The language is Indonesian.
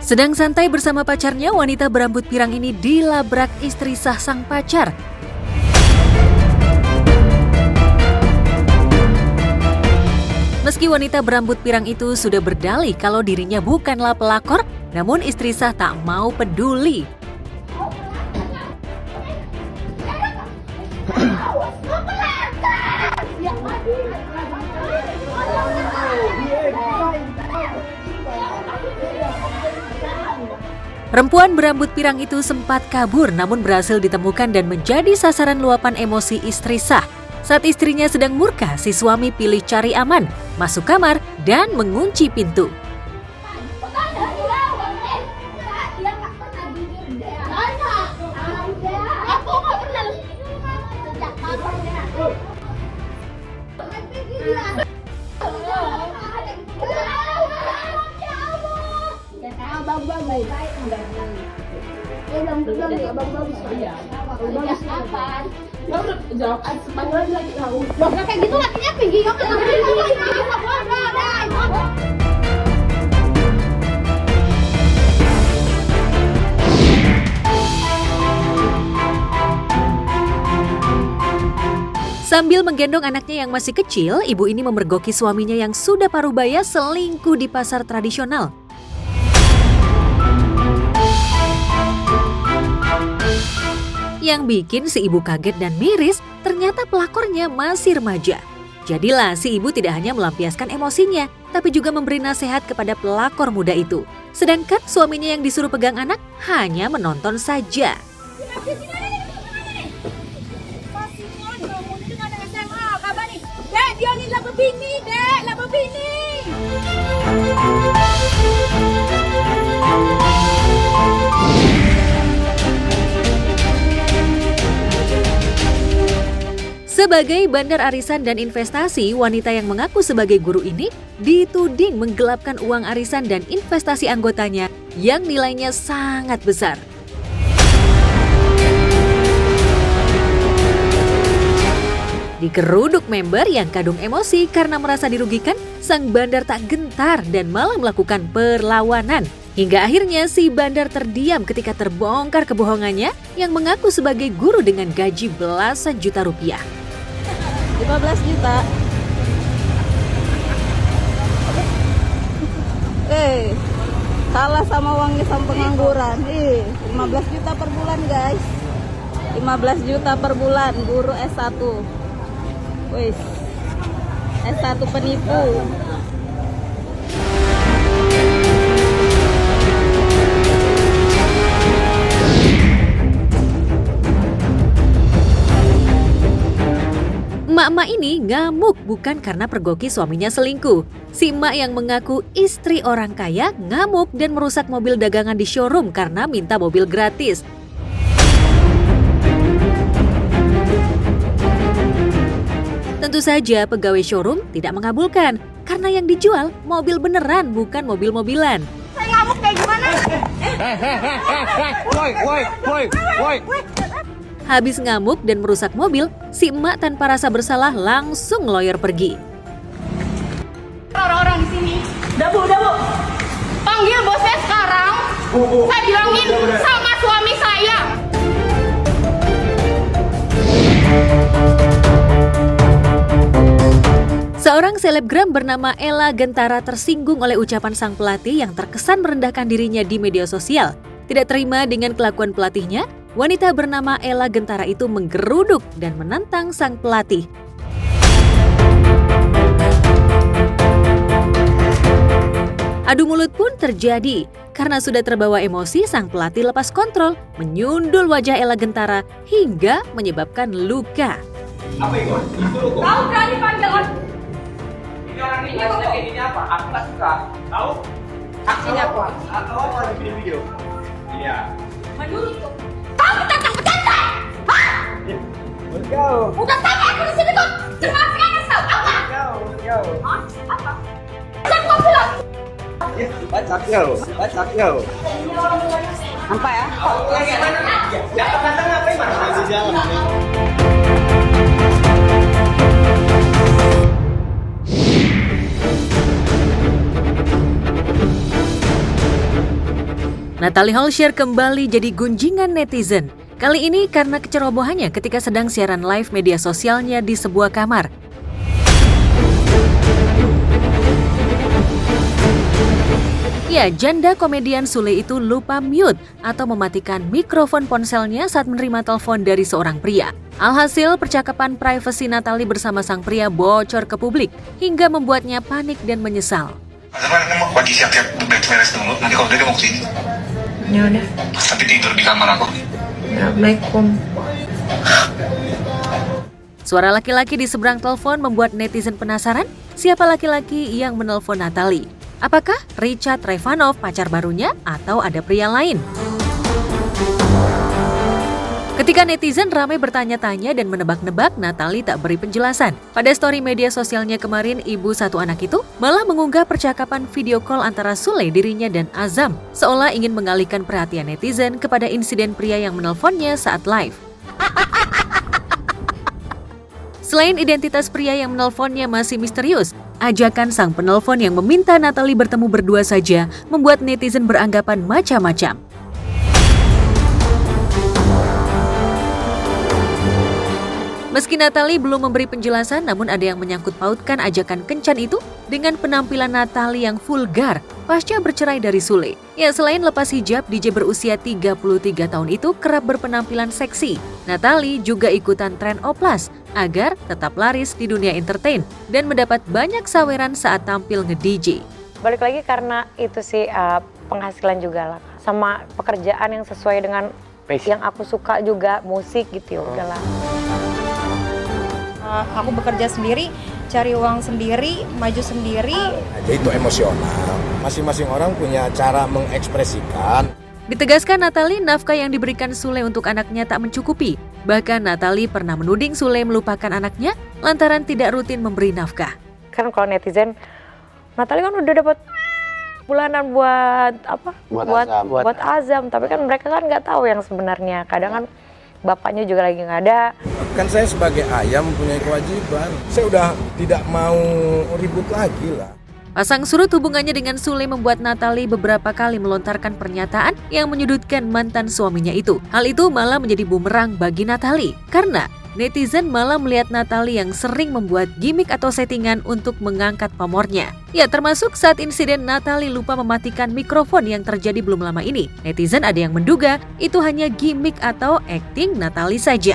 Sedang santai bersama pacarnya, wanita berambut pirang ini dilabrak istri sah sang pacar. Meski wanita berambut pirang itu sudah berdalih kalau dirinya bukanlah pelakor, namun istri sah tak mau peduli. Perempuan berambut pirang itu sempat kabur namun berhasil ditemukan dan menjadi sasaran luapan emosi istri sah. Saat istrinya sedang murka, si suami pilih cari aman, masuk kamar dan mengunci pintu. Kayak gitu lakinya pergi ya. Sambil menggendong anaknya yang masih kecil, ibu ini memergoki suaminya yang sudah parubaya selingkuh di pasar tradisional. Yang bikin si ibu kaget dan miris, ternyata pelakornya masih remaja. Jadilah si ibu tidak hanya melampiaskan emosinya, tapi juga memberi nasihat kepada pelakor muda itu. Sedangkan suaminya yang disuruh pegang anak hanya menonton saja. Dek, dia ni lah berbini, Dek, lah berbini. Sebagai bandar arisan dan investasi, wanita yang mengaku sebagai guru ini dituding menggelapkan uang arisan dan investasi anggotanya yang nilainya sangat besar. Digeruduk member yang kadung emosi karena merasa dirugikan, sang bandar tak gentar dan malah melakukan perlawanan. Hingga akhirnya si bandar terdiam ketika terbongkar kebohongannya yang mengaku sebagai guru dengan gaji belasan juta rupiah. 15 juta. Kalah sama uangnya sama pengangguran. 15 juta per bulan, guys. 15 juta per bulan, guru S1. Wis. S1 penipu. Emak-emak ini ngamuk bukan karena pergoki suaminya selingkuh. Si emak yang mengaku istri orang kaya ngamuk dan merusak mobil dagangan di showroom karena minta mobil gratis. Tentu saja pegawai showroom tidak mengabulkan karena yang dijual mobil beneran bukan mobil-mobilan. Saya ngamuk kayak gimana? Woi. Habis ngamuk dan merusak mobil, si emak tanpa rasa bersalah langsung lawyer pergi. Orang-orang di sini, udah bu, panggil bos saya sekarang. Saya bilangin sama suami saya. Seorang selebgram bernama Ella Gentara tersinggung oleh ucapan sang pelatih yang terkesan merendahkan dirinya di media sosial. Tidak terima dengan kelakuan pelatihnya, wanita bernama Ella Gentara itu menggeruduk dan menantang sang pelatih. Adu mulut pun terjadi. Karena sudah terbawa emosi, sang pelatih lepas kontrol, menyundul wajah Ella Gentara hingga menyebabkan luka. Apa itu? Kau berani panggil orang? Ini orang ini kayak gini apa? Aku tak suka. Tahu? Aksinya apa? Tahu apa di video-video? Iya. Menurut kamu datang bercanda? Hah? Let's go. Udah tanya aku di sini kok. Cuma sekarang tahu apa? Let's go. Hah? Apa? Jangan kau pulang. Bacak yo. Nampak ya? Ya, tanda ngapain mas? Masih jalan. Natalie Holscher kembali jadi gunjingan netizen. Kali ini karena kecerobohannya ketika sedang siaran live media sosialnya di sebuah kamar. Ya, janda komedian Sule itu lupa mute atau mematikan mikrofon ponselnya saat menerima telepon dari seorang pria. Alhasil, percakapan privasi Natalie bersama sang pria bocor ke publik hingga membuatnya panik dan menyesal. Mau pagi siap-siap beres dulu, nanti kalau udah dia mau kesini. Ya udah. Tapi tidur di kamar aku. Assalamualaikum. Suara laki-laki di seberang telepon membuat netizen penasaran siapa laki-laki yang menelpon Natalie. Apakah Richard Revanov pacar barunya atau ada pria lain? Ketika netizen ramai bertanya-tanya dan menebak-nebak, Natalie tak beri penjelasan. Pada story media sosialnya kemarin, ibu satu anak itu malah mengunggah percakapan video call antara Sule, dirinya, dan Azam, seolah ingin mengalihkan perhatian netizen kepada insiden pria yang menelponnya saat live. Selain identitas pria yang menelponnya masih misterius, ajakan sang penelpon yang meminta Natalie bertemu berdua saja membuat netizen beranggapan macam-macam. Meski Natalie belum memberi penjelasan, namun ada yang menyangkut pautkan ajakan kencan itu dengan penampilan Natalie yang vulgar pasca bercerai dari Sule. Ya, selain lepas hijab, DJ berusia 33 tahun itu kerap berpenampilan seksi. Natalie juga ikutan tren oplas agar tetap laris di dunia entertain dan mendapat banyak saweran saat tampil nge-DJ. Balik lagi karena itu sih penghasilan juga lah, sama pekerjaan yang sesuai dengan yang aku suka juga, musik gitu ya udahlah. Aku bekerja sendiri, cari uang sendiri, maju sendiri. Jadi itu emosional. Masing-masing orang punya cara mengekspresikan. Ditegaskan Natalie, nafkah yang diberikan Sule untuk anaknya tak mencukupi. Bahkan Natalie pernah menuding Sule melupakan anaknya lantaran tidak rutin memberi nafkah. Kan kalau netizen, Natalie kan udah dapat bulanan buat apa? Buat Azam. Tapi kan mereka kan nggak tahu yang sebenarnya. Kadang kan bapaknya juga lagi nggak ada. Kan saya sebagai ayah mempunyai kewajiban. Saya udah tidak mau ribut lagi lah. Pasang surut hubungannya dengan Sule membuat Natalie beberapa kali melontarkan pernyataan yang menyudutkan mantan suaminya itu. Hal itu malah menjadi bumerang bagi Natalie, karena netizen malah melihat Natalie yang sering membuat gimmick atau settingan untuk mengangkat pamornya. Ya, termasuk saat insiden Natalie lupa mematikan mikrofon yang terjadi belum lama ini. Netizen ada yang menduga itu hanya gimmick atau acting Natalie saja.